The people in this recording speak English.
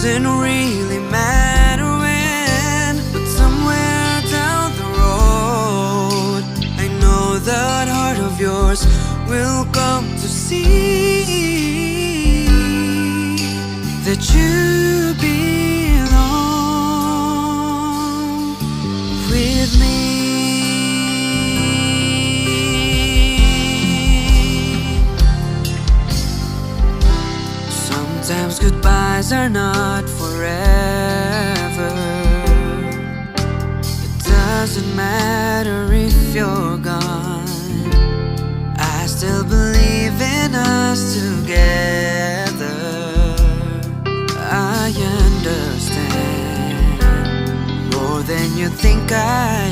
doesn't really matter when, but somewhere down the road I know that heart of yours will come to see that you belong with me. Sometimes goodbyes are not forever. It doesn't matter if you're gone, I still believe in us together. I understand more than you think I